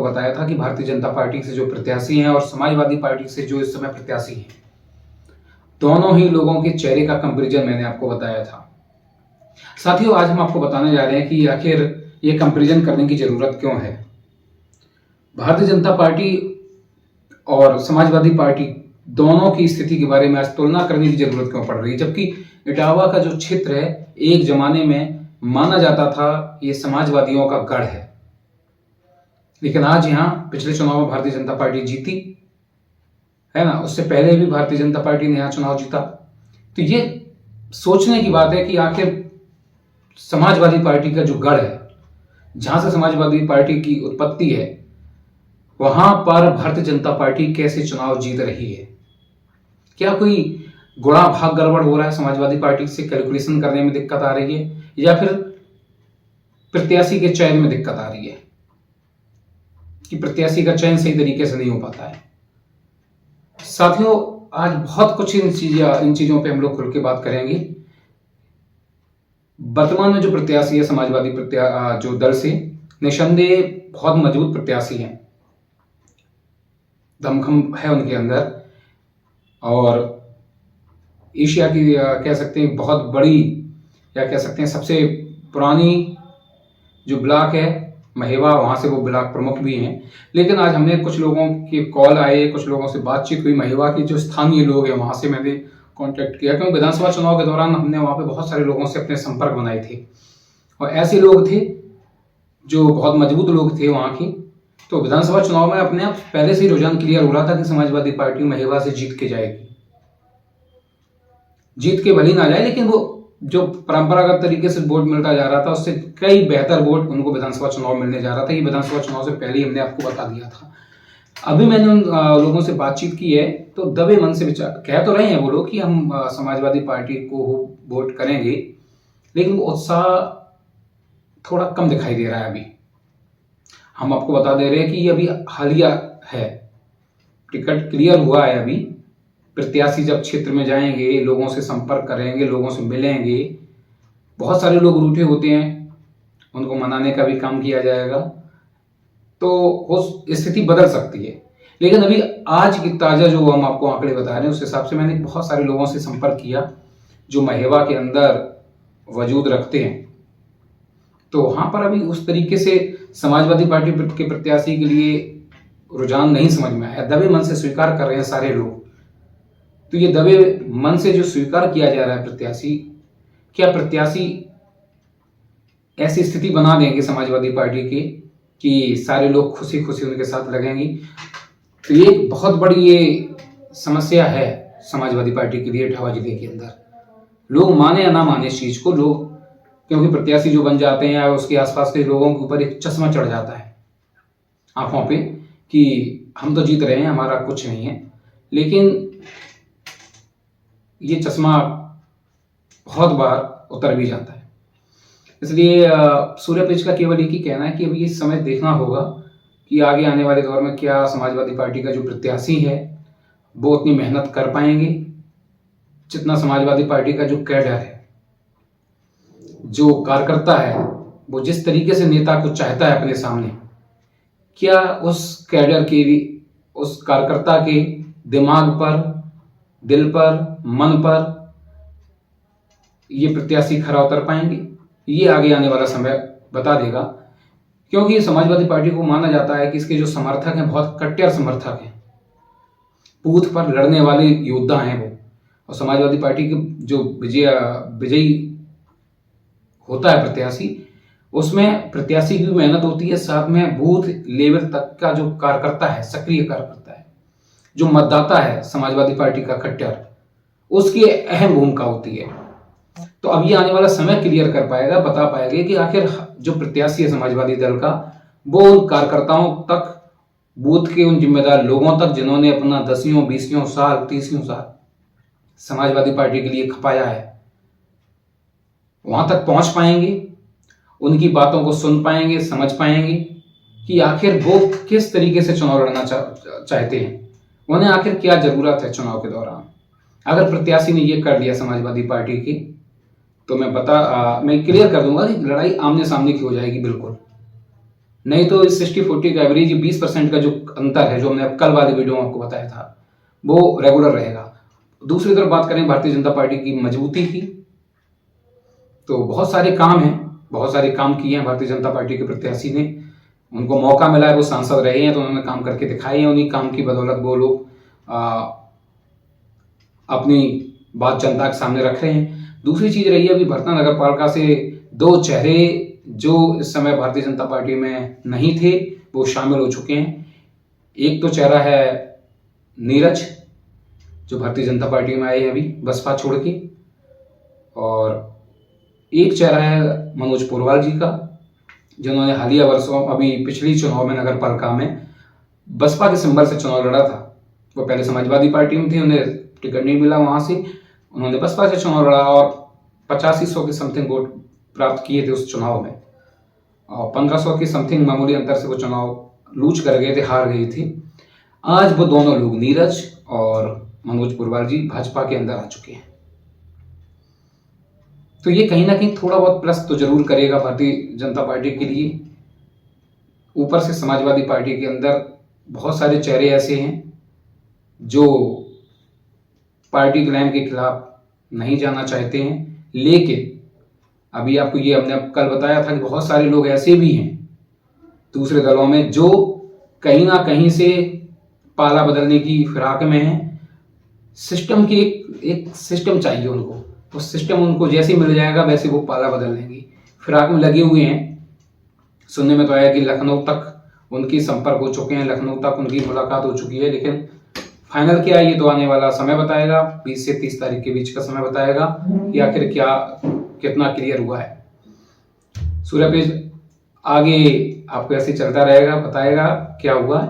बताया था कि भारतीय जनता पार्टी से जो प्रत्याशी हैं और समाजवादी पार्टी से जो इस समय प्रत्याशी हैं, दोनों ही लोगों के चेहरे का कंपैरिजन मैंने आपको बताया था। साथियों, आज हम आपको बताने जा रहे हैं कि आखिर ये कंपैरिजन करने की जरूरत क्यों है। भारतीय जनता पार्टी और समाजवादी पार्टी दोनों की स्थिति के बारे में आज तुलना करने की जरूरत क्यों पड़ रही है, जबकि इटावा का जो क्षेत्र है एक जमाने में माना जाता था ये समाजवादियों का गढ़ है, लेकिन आज यहाँ पिछले चुनाव में भारतीय जनता पार्टी जीती है ना। उससे पहले भी भारतीय जनता पार्टी ने यहाँ चुनाव जीता। तो ये सोचने की बात है कि आखिर समाजवादी पार्टी का जो गढ़ है, जहां से समाजवादी पार्टी की उत्पत्ति है, वहां पर भारतीय जनता पार्टी कैसे चुनाव जीत रही है। क्या कोई गुणा भाग गड़बड़ हो रहा है, समाजवादी पार्टी से कैलकुलेशन करने में दिक्कत आ रही है, या फिर प्रत्याशी के चयन में दिक्कत आ रही है कि प्रत्याशी का चयन सही तरीके से नहीं हो पाता है। साथियों, आज बहुत कुछ इन चीजों पे हम लोग खुल के बात करेंगे। वर्तमान में जो प्रत्याशी है समाजवादी जो दल से, निसंदेह बहुत मजबूत प्रत्याशी हैं, दमखम है उनके अंदर, और एशिया की कह सकते हैं बहुत बड़ी, या कह सकते हैं सबसे पुरानी जो ब्लॉक है महेवा, वहां से वो ब्लॉक प्रमुख भी हैं। लेकिन आज हमने कुछ लोगों के कॉल आए, कुछ लोगों से बातचीत हुई, महेवा के जो स्थानीय लोग हैं वहां से मैंने कांटेक्ट किया, क्योंकि विधानसभा चुनाव के दौरान हमने वहां पे बहुत सारे लोगों से अपने संपर्क बनाए थे, और ऐसे लोग थे जो बहुत मजबूत लोग थे वहां के। तो विधानसभा चुनाव में अपने आप पहले से ही रुझान क्लियर हो रहा था कि समाजवादी पार्टी महेवा से जीत के जाएगी, जीत के भले ना जाए, लेकिन वो जो परंपरागत तरीके से वोट मिलता जा रहा था उससे कई बेहतर वोट उनको विधानसभा चुनाव मिलने जा रहा था। ये विधानसभा चुनाव से पहले ही हमने आपको बता दिया था। अभी मैंने उन लोगों से बातचीत की है, तो दबे मन से विचार कह तो रहे हैं वो लोग कि हम समाजवादी पार्टी को वोट करेंगे, लेकिन वो उत्साह थोड़ा कम दिखाई दे रहा है। अभी हम आपको बता दे रहे हैं कि ये अभी हालिया है, टिकट क्लियर हुआ है। अभी प्रत्याशी जब क्षेत्र में जाएंगे, लोगों से संपर्क करेंगे, लोगों से मिलेंगे, बहुत सारे लोग रूठे होते हैं, उनको मनाने का भी काम किया जाएगा, तो वो स्थिति बदल सकती है। लेकिन अभी आज की ताजा जो हम आपको आंकड़े बता रहे हैं उस हिसाब से मैंने बहुत सारे लोगों से संपर्क किया जो महेवा के अंदर वजूद रखते हैं, तो वहां पर अभी उस तरीके से समाजवादी पार्टी के प्रत्याशी के लिए रुझान नहीं समझ में आया। दबे मन से स्वीकार कर रहे हैं सारे लोग। तो ये दबे मन से जो स्वीकार किया जा रहा है प्रत्याशी, क्या प्रत्याशी ऐसी स्थिति बना देंगे समाजवादी पार्टी की कि सारे लोग खुशी खुशी उनके साथ लगेंगे? तो ये बहुत बड़ी ये समस्या है समाजवादी पार्टी के लिए इटावा जिले के अंदर। लोग माने या ना माने इस चीज को, लोग क्योंकि प्रत्याशी जो बन जाते हैं उसके आसपास के लोगों के ऊपर एक चश्मा चढ़ जाता है आंखों पे कि हम तो जीत रहे हैं, हमारा कुछ नहीं है। लेकिन ये चश्मा बहुत बार उतर भी जाता है। इसलिए सूर्य पेज का केवल एक ही कहना है कि अभी ये समय देखना होगा कि आगे आने वाले दौर में क्या समाजवादी पार्टी का जो प्रत्याशी है वो उतनी मेहनत कर पाएंगे जितना समाजवादी पार्टी का जो कैडर है, जो कार्यकर्ता है, वो जिस तरीके से नेता को चाहता है अपने सामने, क्या उस कैडर के, उस कार्यकर्ता के दिमाग पर, दिल पर, मन पर ये प्रत्याशी खरा उतर पाएंगे? ये आगे आने वाला समय बता देगा, क्योंकि समाजवादी पार्टी को माना जाता है कि इसके जो समर्थक हैं बहुत कट्टर समर्थक हैं, बूथ पर लड़ने वाले योद्धा हैं वो। और समाजवादी पार्टी के जो विजयी होता है प्रत्याशी, उसमें प्रत्याशी की भी मेहनत होती है, साथ में बूथ लेवल तक का जो कार्यकर्ता है, सक्रिय कार्यकर्ता है, जो मतदाता है समाजवादी पार्टी का कट्टर, उसकी अहम भूमिका होती है। तो अब ये आने वाला समय क्लियर कर पाएगा, बता पाएगा कि आखिर जो प्रत्याशी है समाजवादी दल का, वो उन कार्यकर्ताओं तक, बूथ के उन जिम्मेदार लोगों तक जिन्होंने अपना 10 20 साल 30 साल समाजवादी पार्टी के लिए खपाया है, वहां तक पहुंच पाएंगे, उनकी बातों को सुन पाएंगे, समझ पाएंगे कि आखिर वो किस तरीके से चुनाव लड़ना चाहते हैं, उन्हें आखिर क्या जरूरत है चुनाव के दौरान। अगर प्रत्याशी ने ये कर लिया समाजवादी पार्टी की, तो मैं क्लियर कर दूंगा कि लड़ाई आमने सामने की हो जाएगी बिल्कुल। नहीं तो इस 60-40 का एवरेज 20% का जो अंतर है, जो हमने कल वाली वीडियो में आपको बताया था, वो रेगुलर रहेगा। दूसरी तरफ बात करें भारतीय जनता पार्टी की मजबूती की, तो बहुत सारे काम हैं, बहुत सारे काम किए हैं भारतीय जनता पार्टी के प्रत्याशी ने। उनको मौका मिला है, वो सांसद रहे हैं तो उन्होंने काम करके दिखाए हैं। उन्हीं काम की बदौलत वो लोग अपनी बात जनता के सामने रख रहे हैं। दूसरी चीज रही है, अभी भरतपुर नगर पालिका से 2 चेहरे जो इस समय भारतीय जनता पार्टी में नहीं थे, वो शामिल हो चुके हैं। एक तो चेहरा है नीरज, जो भारतीय जनता पार्टी में आए हैं अभी बसपा छोड़ के, और एक चेहरा है मनोज पुरवाल जी का, जिन्होंने हालिया वर्षों अभी पिछली चुनाव में नगर पालिका में बसपा के सिंबल से चुनाव लड़ा था। वो पहले समाजवादी पार्टी में थे, उन्हें टिकट नहीं मिला, वहां से उन्होंने बसपा से चुनाव लड़ा और 8500 के समथिंग वोट प्राप्त किए थे उस चुनाव में, और 1500 के समथिंग मामूली अंतर से वो चुनाव लूज कर गए थे, हार गए थे। आज वो दोनों लोग नीरज और मनोज पुरवाल जी भाजपा के अंदर आ चुके हैं। तो ये कहीं ना कहीं थोड़ा बहुत प्लस तो जरूर करेगा भारतीय जनता पार्टी के लिए। ऊपर से समाजवादी पार्टी के अंदर बहुत सारे चेहरे ऐसे हैं जो पार्टी क्लाइम के खिलाफ नहीं जाना चाहते हैं, लेकिन अभी आपको ये हमने कल बताया था कि बहुत सारे लोग ऐसे भी हैं दूसरे दलों में जो कहीं ना कहीं से पाला बदलने की फिराक में हैं। सिस्टम की एक सिस्टम चाहिए उनको, उस सिस्टम उनको जैसे मिल जाएगा वैसे वो पाला बदल लेंगे, फिराक में लगे हुए हैं। सुनने में तो आया कि लखनऊ तक उनकी संपर्क हो चुके हैं, लखनऊ तक उनकी मुलाकात हो चुकी है, लेकिन फाइनल क्या है ये तो आने वाला समय बताएगा। 20 से 30 तारीख के बीच का समय बताएगा कि आखिर क्या कितना क्लियर हुआ है। सूर्य पेज आगे आपको ऐसे चलता रहेगा, बताएगा क्या हुआ है।